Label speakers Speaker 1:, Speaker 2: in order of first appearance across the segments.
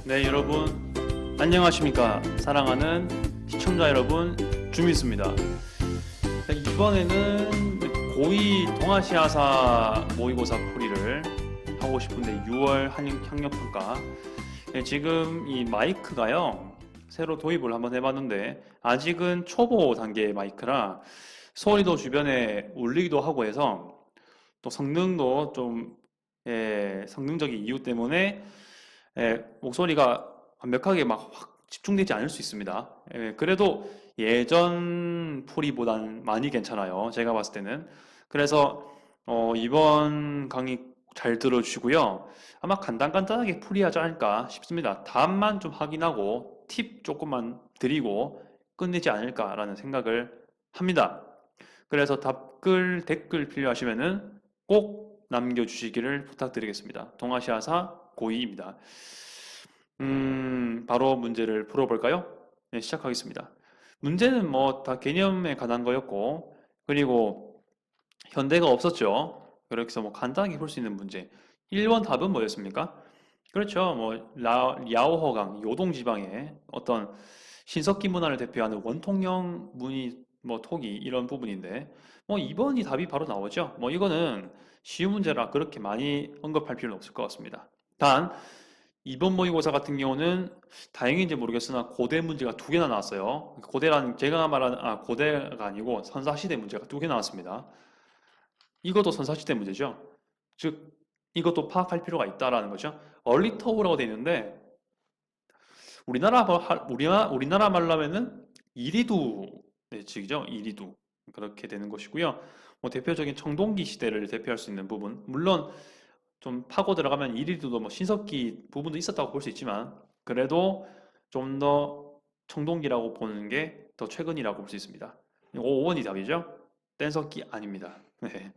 Speaker 1: 네, 여러분 안녕하십니까? 사랑하는 시청자 여러분, 주민수입니다. 이번에는 고2 동아시아사 모의고사 풀이를 하고 싶은데 6월 학력평가. 지금 이 마이크가요, 새로 도입을 한번 해봤는데 아직은 초보 단계의 마이크라 소리도 주변에 울리기도 하고 해서, 또 성능도 좀 성능적인 이유 때문에 목소리가 완벽하게 막 확 집중되지 않을 수 있습니다. 그래도 예전 풀이보단 많이 괜찮아요. 제가 봤을 때는. 그래서 이번 강의 잘 들어주시고요. 아마 간단하게 풀이하지 않을까 싶습니다. 답만 좀 확인하고 팁 조금만 드리고 끝내지 않을까라는 생각을 합니다. 그래서 댓글 필요하시면은 꼭 남겨주시기를 부탁드리겠습니다. 동아시아사 고2입니다. 바로 문제를 풀어볼까요? 네, 시작하겠습니다. 문제는 뭐 다 개념에 관한 거였고, 그리고 현대가 없었죠. 그래서 뭐 간단하게 풀 수 있는 문제. 1번 답은 뭐였습니까? 그렇죠. 뭐 랴오허강, 요동 지방의 어떤 신석기 문화를 대표하는 원통형 무늬, 뭐 토기 이런 부분인데, 뭐 2번이 답이 바로 나오죠. 뭐 이거는 쉬운 문제라 그렇게 많이 언급할 필요는 없을 것 같습니다. 단 이번 모의고사 같은 경우는 다행인지 모르겠으나 고대 문제가 2개나 나왔어요. 고대란 제가 말하는 고대가 아니고 선사시대 문제가 2개 나왔습니다. 이것도 선사시대 문제죠. 즉 이것도 파악할 필요가 있다라는 거죠. 얼리터우라고 되어 있는데 우리나라 말로 하면은 이리두 측이죠. 이리두 그렇게 되는 것이고요. 뭐 대표적인 청동기 시대를 대표할 수 있는 부분, 물론 좀 파고 들어가면 이리두도 뭐 신석기 부분도 있었다고 볼 수 있지만, 그래도 좀 더 청동기라고 보는 게 더 최근이라고 볼 수 있습니다. 5번이 답이죠. 뗀석기 아닙니다. 네.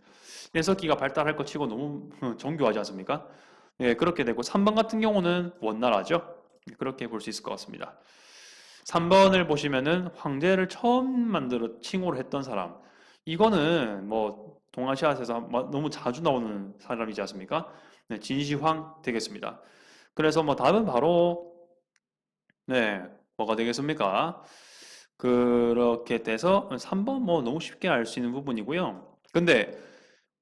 Speaker 1: 뗀석기가 발달할 것 치고 너무 정교하지 않습니까? 네, 그렇게 되고 3번 같은 경우는 원나라죠. 그렇게 볼 수 있을 것 같습니다. 3번을 보시면은 황제를 처음 만들어 칭호를 했던 사람. 이거는 뭐 동아시아에서 너무 자주 나오는 사람이지 않습니까? 네, 진시황 되겠습니다. 그래서 뭐 답은 바로 뭐가 되겠습니까? 그렇게 돼서 3번 뭐 너무 쉽게 알 수 있는 부분이고요. 근데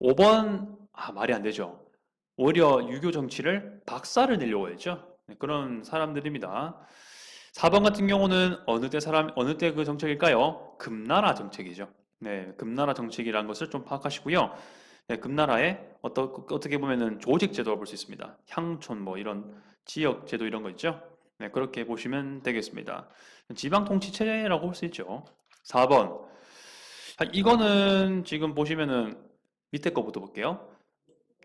Speaker 1: 5번 말이 안 되죠. 오히려 유교 정치를 박살을 내려고 했죠. 네, 그런 사람들입니다. 4번 같은 경우는 어느 때 그 정책일까요? 금나라 정책이죠. 네, 금나라 정책이라는 것을 좀 파악하시고요. 네, 금나라의 어떻게 보면은 조직 제도를 볼 수 있습니다. 향촌 뭐 이런 지역 제도 이런 거 있죠. 네, 그렇게 보시면 되겠습니다. 지방 통치 체제라고 볼 수 있죠. 4번. 이거는 지금 보시면은 밑에 거부터 볼게요.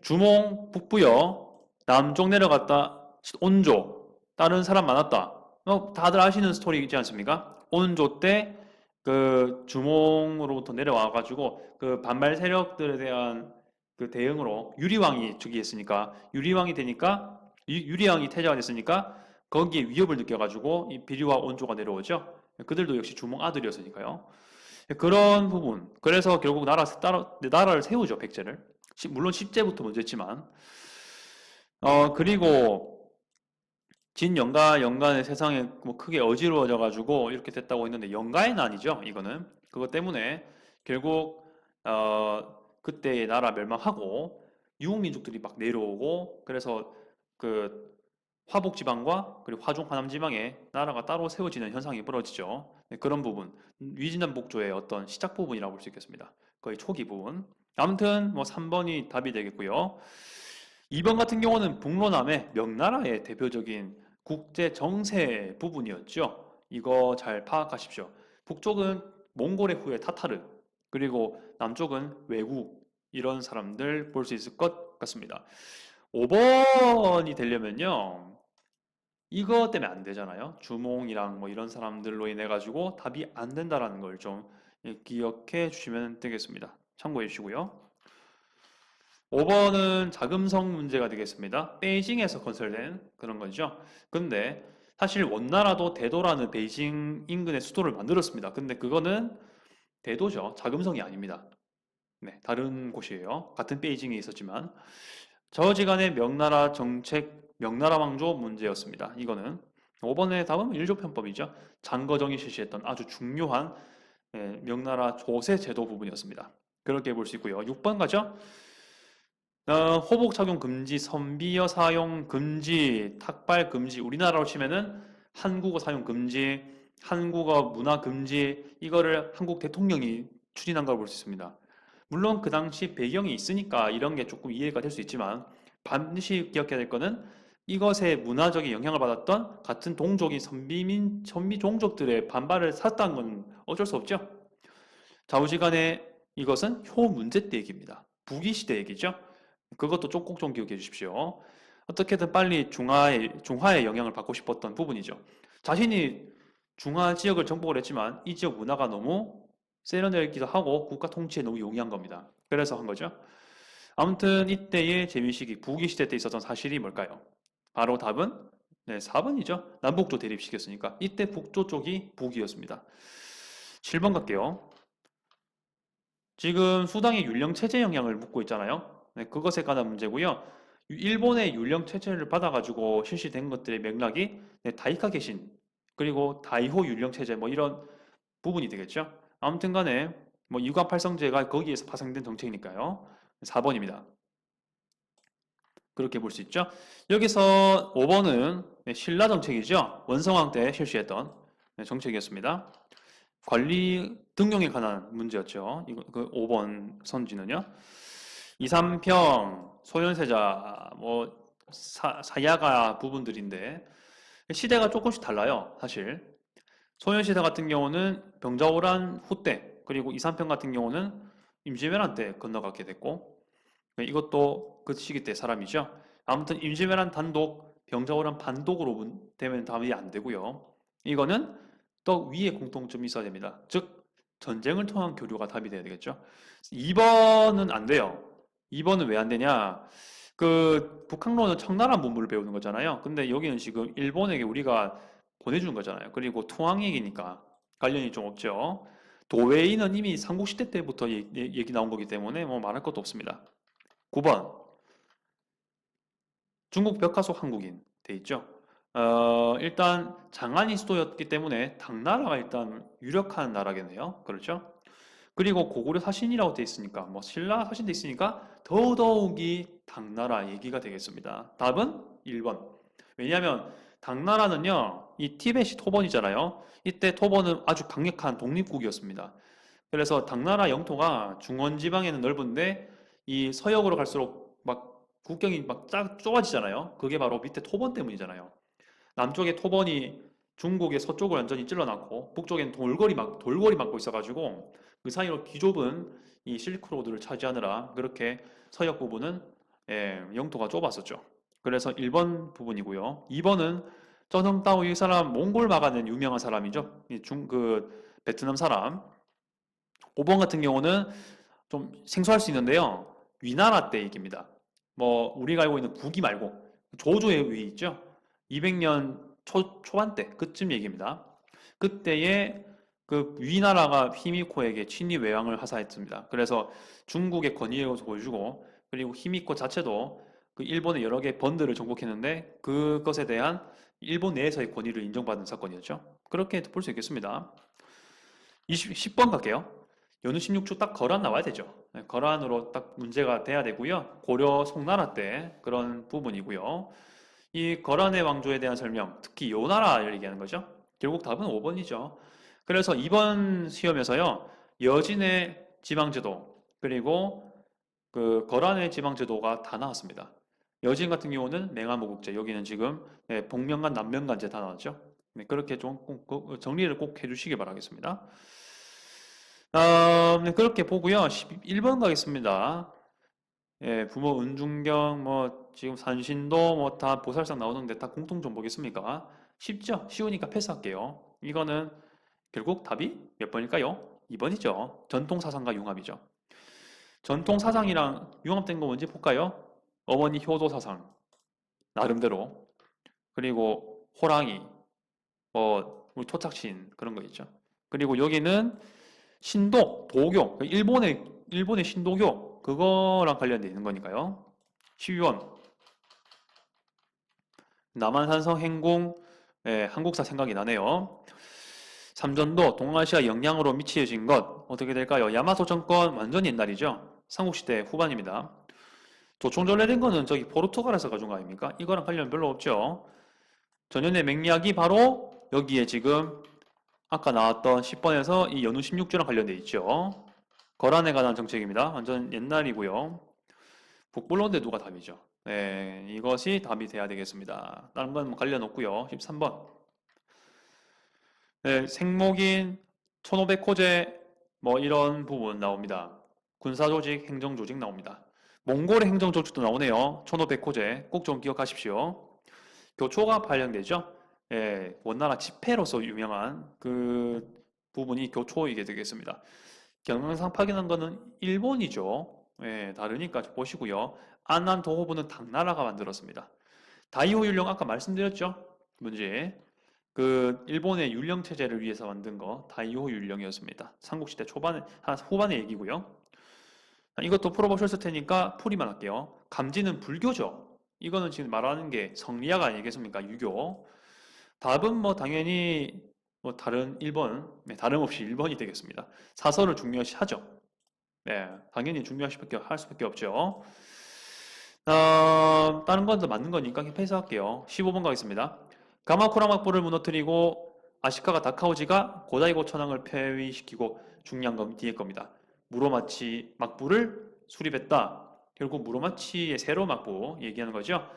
Speaker 1: 주몽 북부여 남쪽 내려갔다 온조 다른 사람 많았다. 다들 아시는 스토리이지 않습니까? 온조 때 그 주몽으로부터 내려와 가지고 그 반발 세력들에 대한 그 대응으로 유리왕이 즉위했으니까, 유리왕이 되니까 유리왕이 태자가 됐으니까 거기에 위협을 느껴가지고 이 비류와 온조가 내려오죠. 그들도 역시 주몽 아들이었으니까요. 그런 부분. 그래서 결국 나라를 세우죠, 백제를. 물론 10제부터 먼저했지만. 그리고 진영가의 세상에 뭐 크게 어지러워져 가지고 이렇게 됐다고 했는데, 영가의 난이죠, 이거는. 그것 때문에 결국 그때의 나라 멸망하고 유목민족들이 막 내려오고, 그래서 그 화북 지방과 그리고 화중 하남 지방에 나라가 따로 세워지는 현상이 벌어지죠. 네, 그런 부분, 위진남북조의 어떤 시작 부분이라고 볼 수 있겠습니다. 거의 초기 부분. 아무튼 뭐 3번이 답이 되겠고요. 2번 같은 경우는 북로남의 명나라의 대표적인 국제 정세 부분이었죠. 이거 잘 파악하십시오. 북쪽은 몽골의 후예 타타르, 그리고 남쪽은 외국, 이런 사람들 볼 수 있을 것 같습니다. 5번이 되려면요, 이거 때문에 안 되잖아요. 주몽이랑 뭐 이런 사람들로 인해 가지고 답이 안 된다라는 걸 좀 기억해 주시면 되겠습니다. 참고해 주시고요. 5번은 자금성 문제가 되겠습니다. 베이징에서 건설된 그런 거죠. 근데 사실 원나라도 대도라는 베이징 인근의 수도를 만들었습니다. 근데 그거는 대도죠. 자금성이 아닙니다. 네, 다른 곳이에요. 같은 베이징에 있었지만 저지간의 명나라 정책 명나라 왕조 문제였습니다. 이거는 5번의 답은 일조편법이죠. 장거정이 실시했던 아주 중요한 명나라 조세 제도 부분이었습니다. 그렇게 볼 수 있고요. 6번 가죠. 호복 착용 금지, 선비어 사용 금지, 탁발 금지. 우리나라로 치면은 한국어 사용 금지, 한국어 문화 금지, 이거를 한국 대통령이 추진한 걸 볼 수 있습니다. 물론 그 당시 배경이 있으니까 이런 게 조금 이해가 될 수 있지만 반드시 기억해야 될 거는 이것에 문화적인 영향을 받았던 같은 동족인 선비 종족들의 반발을 샀다는 건 어쩔 수 없죠. 좌우지간에 이것은 효 문제 때 얘기입니다. 부귀시대 얘기죠. 그것도 꼭 좀 기억해 주십시오. 어떻게든 빨리 중화의 영향을 받고 싶었던 부분이죠. 자신이 중화 지역을 정복을 했지만 이 지역 문화가 너무 세련되기도 하고 국가 통치에 너무 용이한 겁니다. 그래서 한 거죠. 아무튼 이때의 재민식이 부귀시대 때 있었던 사실이 뭘까요? 바로 답은 4번이죠. 남북조 대립시켰으니까 이때 북조 쪽이 북이었습니다. 7번 갈게요. 지금 수당의 율령체제 영향을 묻고 있잖아요. 그것에 관한 문제고요. 일본의 율령체제를 받아가지고 실시된 것들의 맥락이 다이카 개신 그리고 다이호 율령체제 뭐 이런 부분이 되겠죠. 아무튼 간에 뭐 유관팔성제가 거기에서 파생된 정책이니까요. 4번입니다. 그렇게 볼 수 있죠. 여기서 5번은 신라 정책이죠. 원성왕 때 실시했던 정책이었습니다. 관리 등용에 관한 문제였죠. 이거 그 5번 선지는요. 이삼평, 소현세자, 뭐 사야가 부분들인데 시대가 조금씩 달라요. 사실 소현시대 같은 경우는 병자호란 후 때, 그리고 이삼평 같은 경우는 임진왜란 때 건너가게 됐고 이것도 그 시기 때 사람이죠. 아무튼 임진왜란 단독, 병자호란 반독으로 되면 답이 안 되고요. 이거는 또 위에 공통점이 있어야 됩니다. 즉 전쟁을 통한 교류가 답이 돼야 되겠죠. 2번은 안 돼요. 2번은 왜 안 되냐? 그 북한론은 청나라 문물을 배우는 거잖아요. 근데 여기는 지금 일본에게 우리가 보내주는 거잖아요. 그리고 투항 얘기니까 관련이 좀 없죠. 도웨이는 이미 삼국시대 때부터 얘기 나온 거기 때문에 뭐 말할 것도 없습니다. 9번 중국 벽화속 한국인 돼 있죠. 일단 장안이 수도였기 때문에 당나라가 일단 유력한 나라겠네요. 그렇죠? 그리고 고구려 사신이라고 돼 있으니까 뭐 신라 사신돼 있으니까 더더욱이 당나라 얘기가 되겠습니다. 답은 1번. 왜냐하면 당나라는요 이 티베시 토번이잖아요. 이때 토번은 아주 강력한 독립국이었습니다. 그래서 당나라 영토가 중원 지방에는 넓은데 이 서역으로 갈수록 막 국경이 막 좁아지잖아요. 그게 바로 밑에 토번 때문이잖아요. 남쪽에 토번이 중국의 서쪽을 완전히 찔러놨고 북쪽엔 돌고리 막고 있어가지고 그 사이로 기좁은 이 실크로드를 차지하느라 그렇게 서역 부분은 영토가 좁았었죠. 그래서 1번 부분이고요. 2번은 쩌넘따오 이 사람 몽골 막아낸 유명한 사람이죠. 그 베트남 사람. 5번 같은 경우는 좀 생소할 수 있는데요. 위나라 때 얘기입니다. 뭐 우리가 알고 있는 북이 말고 조조의 위 있죠. 200년 초반 때 그쯤 얘기입니다. 그때에 그 위나라가 히미코에게 친위 외왕을 하사했습니다. 그래서 중국의 권위를 보여주고 그리고 히미코 자체도 그 일본의 여러 개 번들을 정복했는데 그것에 대한 일본 내에서의 권위를 인정받은 사건이었죠. 그렇게 볼 수 있겠습니다. 10번 갈게요. 연후 16초 딱 거란 나와야 되죠. 거란으로 딱 문제가 돼야 되고요. 고려 송나라 때 그런 부분이고요. 이 거란의 왕조에 대한 설명, 특히 요나라를 얘기하는 거죠. 결국 답은 5번이죠. 그래서 이번 시험에서요. 여진의 지방제도 그리고 그 거란의 지방제도가 다 나왔습니다. 여진 같은 경우는 맹하무국제, 여기는 지금 복면간 남면간제 다 나왔죠. 그렇게 좀 정리를 꼭 해주시기 바라겠습니다. 그렇게 보고요. 11번 가겠습니다. 부모 은중경, 뭐 지금 산신도 뭐 다 보살상 나오는데 다 공통점 보겠습니까? 쉽죠? 쉬우니까 패스할게요. 이거는 결국 답이 몇 번일까요? 2번이죠. 전통사상과 융합이죠. 전통사상이랑 융합된 거 뭔지 볼까요? 어머니 효도사상, 나름대로. 그리고 호랑이, 우리 토착신 그런 거 있죠. 그리고 여기는 신도, 도교, 일본의 신도교, 그거랑 관련되어 있는 거니까요. 12번. 남한산성 행궁, 한국사 생각이 나네요. 삼전도 동아시아 영향으로 미치어진 것 어떻게 될까요? 야마토 정권 완전 옛날이죠. 삼국시대 후반입니다. 조총전래된 거는 저기 포르투갈에서 가져온 거 아닙니까? 이거랑 관련 별로 없죠. 전현의 맹약이 바로 여기에 지금 아까 나왔던 10번에서 이 연후 16주랑 관련돼 있죠. 거란에 관한 정책입니다. 완전 옛날이고요. 북불론대 누가 답이죠. 네, 이것이 답이 돼야 되겠습니다. 다른 건 관련 없고요. 13번. 네, 생목인 1500호제 뭐 이런 부분 나옵니다. 군사조직, 행정조직 나옵니다. 몽골의 행정조직도 나오네요. 1500호제 꼭 좀 기억하십시오. 교초가 발령되죠. 예, 원나라 집회로서 유명한 그 부분이 교초이게 되겠습니다. 경영상 파견한 거는 일본이죠. 예, 다르니까 보시고요. 안난 도호부는 당나라가 만들었습니다. 다이호 율령 아까 말씀드렸죠. 문제. 그 일본의 율령 체제를 위해서 만든 거 다이호 율령이었습니다. 삼국시대 초반에 후반의 얘기고요. 이것도 풀어보셨을 테니까 풀이만 할게요. 감지는 불교죠. 이거는 지금 말하는 게 성리학 아니겠습니까? 유교. 답은 뭐 당연히 뭐 다른 1번, 네, 다름없이 1번이 되겠습니다. 사설을 중요시하죠. 네, 당연히 할 수밖에 없죠. 다른 건 더 맞는 거니까 패스할게요. 15번 가겠습니다. 가마쿠라 막부를 무너뜨리고 아시카가 다카오지가 고다이고 천황을 폐위시키고 중요한 건 뒤에 겁니다. 무로마치 막부를 수립했다. 결국 무로마치의 세로 막부 얘기하는 거죠.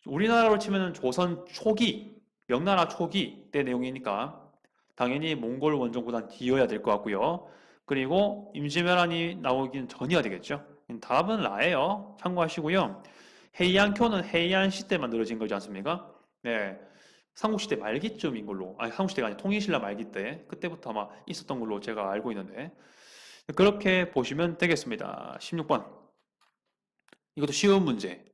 Speaker 1: 우리나라로 치면 조선 초기, 명나라 초기 때 내용이니까 당연히 몽골 원정보단 뒤여야 될 것 같고요. 그리고 임시멸란이 나오긴 전이어야 되겠죠. 답은 라예요. 참고하시고요. 헤이안교는 헤이안 시대 만들어진 거지 않습니까? 네. 삼국시대 말기쯤인 걸로, 아니 삼국시대가 아니라 통일신라 말기 때 그때부터 아마 있었던 걸로 제가 알고 있는데 그렇게 보시면 되겠습니다. 16번. 이것도 쉬운 문제.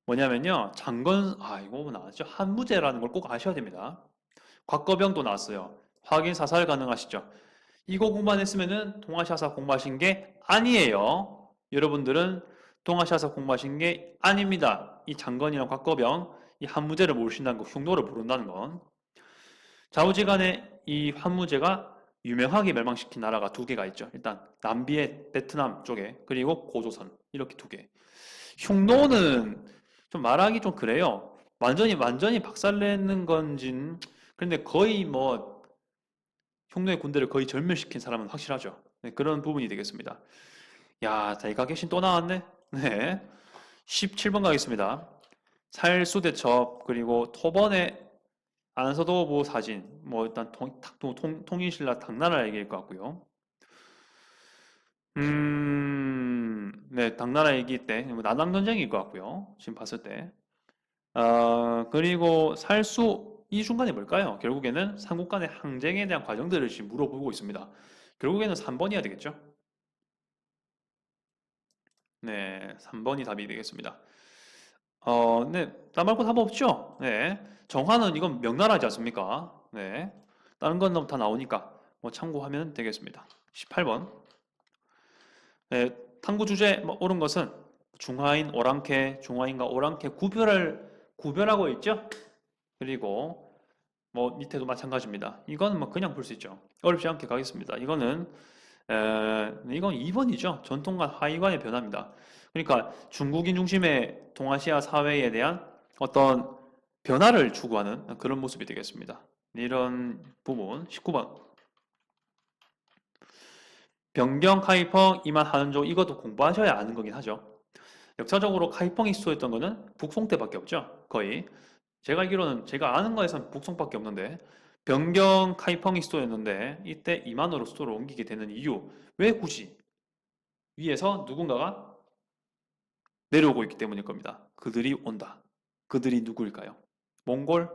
Speaker 1: 뭐냐면요. 이거 나왔죠. 한무제라는 걸 꼭 아셔야 됩니다. 곽거병도 나왔어요. 확인 사살 가능하시죠? 이거 공부했으면은 동아시아사 공부하신 게 아니에요. 여러분들은 동아시아사 공부하신 게 아닙니다. 이 장건이랑 곽거병, 이 한무제를 모르신다는 거, 흉노를 모른다는 건. 좌우지간에 이 한무제가 유명하게 멸망시킨 나라가 두 개가 있죠. 일단 남비의 베트남 쪽에, 그리고 고조선 이렇게 두 개. 흉노는 좀 말하기 좀 그래요. 완전히 박살내는 건진. 그런데 거의 뭐 흉노의 군대를 거의 절멸시킨 사람은 확실하죠. 네, 그런 부분이 되겠습니다. 야, 대가개신 또 나왔네. 네. 17번 가겠습니다. 살수대첩 그리고 토번의 안서도보 사진 뭐 일단 통일신라 당나라 얘기일 것 같고요. 네, 당나라 얘기 때 난항전쟁일 것 같고요. 지금 봤을 때. 그리고 살수 이 중간에 뭘까요? 결국에는 삼국 간의 항쟁에 대한 과정들을 지금 물어보고 있습니다. 결국에는 3번이어야 되겠죠? 네, 3번이 답이 되겠습니다. 네, 딴 말고 답 없죠? 네, 정화는 이건 명나라지 않습니까? 네, 다른 건 다 나오니까 뭐 참고하면 되겠습니다. 18번. 네, 탐구 주제 뭐 옳은 것은 중화인, 오랑캐, 중화인과 오랑캐 구별하고 있죠? 그리고 뭐 밑에도 마찬가지입니다. 이거는 뭐 그냥 볼 수 있죠. 어렵지 않게 가겠습니다. 이건 2번이죠. 전통관 하위관의 변화입니다. 그러니까 중국인 중심의 동아시아 사회에 대한 어떤 변화를 추구하는 그런 모습이 되겠습니다. 이런 부분 19번. 변경, 카이펑, 이만 하는조 이것도 공부하셔야 아는 거긴 하죠. 역사적으로 카이펑이 수도했던 거는 북송 때밖에 없죠. 거의. 제가 알기로는 제가 아는 거에선 북송밖에 없는데 변경 카이펑이 수도였는데 이때 이만으로 수도를 옮기게 되는 이유 왜 굳이 위에서 누군가가 내려오고 있기 때문일 겁니다. 그들이 온다. 그들이 누구일까요? 몽골?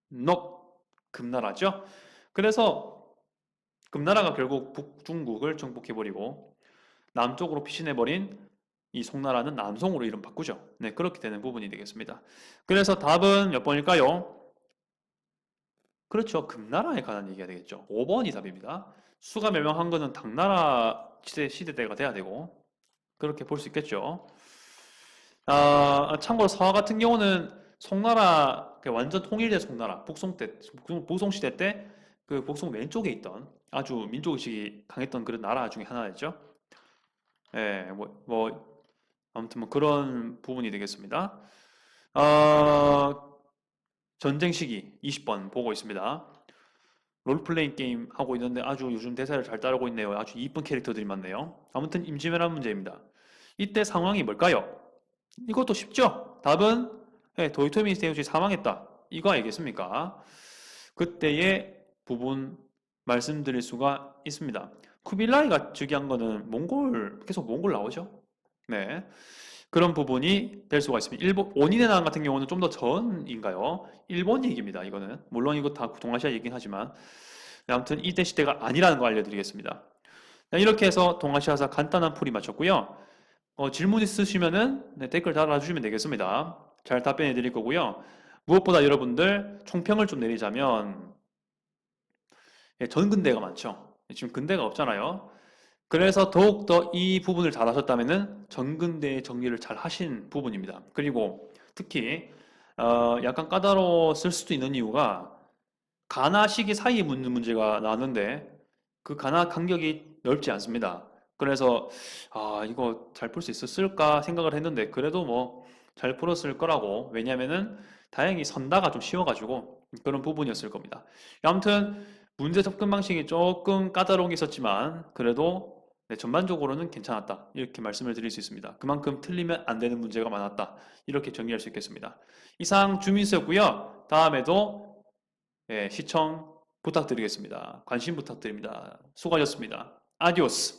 Speaker 1: 넉 금나라죠. 그래서 금나라가 결국 북중국을 정복해버리고 남쪽으로 피신해버린 이 송나라는 남송으로 이름 바꾸죠. 네, 그렇게 되는 부분이 되겠습니다. 그래서 답은 몇 번일까요? 그렇죠. 금나라에 관한 얘기가 되겠죠. 5번이 답입니다. 수가 멸망한 거는 당나라 시대 때가 돼야 되고 그렇게 볼 수 있겠죠. 참고로 서화 같은 경우는 송나라 완전 통일된 송나라 북송 시대 때 그 북송 왼쪽에 있던 아주 민족의식이 강했던 그런 나라 중에 하나였죠. 예, 아무튼 뭐 그런 부분이 되겠습니다. 전쟁 시기 20번 보고 있습니다. 롤플레잉 게임 하고 있는데 아주 요즘 대사를 잘 따르고 있네요. 아주 이쁜 캐릭터들이 많네요. 아무튼 임진왜란 문제입니다. 이때 상황이 뭘까요? 이것도 쉽죠? 답은 도요토미 히데요시 사망했다. 이거 알겠습니까? 그때의 부분 말씀드릴 수가 있습니다. 쿠빌라이가 즉위한 거는 계속 몽골 나오죠? 네. 그런 부분이 될 수가 있습니다. 원인의 난 같은 경우는 좀 더 전인가요? 일본 얘기입니다. 이거는. 물론 이거 다 동아시아 얘기긴 하지만. 아무튼 이때 시대가 아니라는 거 알려드리겠습니다. 이렇게 해서 동아시아사 간단한 풀이 마쳤고요. 질문 있으시면은 댓글 달아주시면 되겠습니다. 잘 답변해 드릴 거고요. 무엇보다 여러분들 총평을 좀 내리자면 전근대가 많죠. 지금 근대가 없잖아요. 그래서 더욱더 이 부분을 잘 하셨다면은 전근대의 정리를 잘 하신 부분입니다. 그리고 특히 약간 까다로웠을 수도 있는 이유가 가나 시기 사이에 묻는 문제가 나왔는데 그 가나 간격이 넓지 않습니다. 그래서 이거 잘 풀 수 있었을까 생각을 했는데 그래도 뭐 잘 풀었을 거라고. 왜냐면은 다행히 선다가 좀 쉬워가지고 그런 부분이었을 겁니다. 아무튼 문제 접근 방식이 조금 까다로운 게 있었지만 그래도 전반적으로는 괜찮았다. 이렇게 말씀을 드릴 수 있습니다. 그만큼 틀리면 안 되는 문제가 많았다. 이렇게 정리할 수 있겠습니다. 이상 주민수였고요. 다음에도 시청 부탁드리겠습니다. 관심 부탁드립니다. 수고하셨습니다. 아디오스.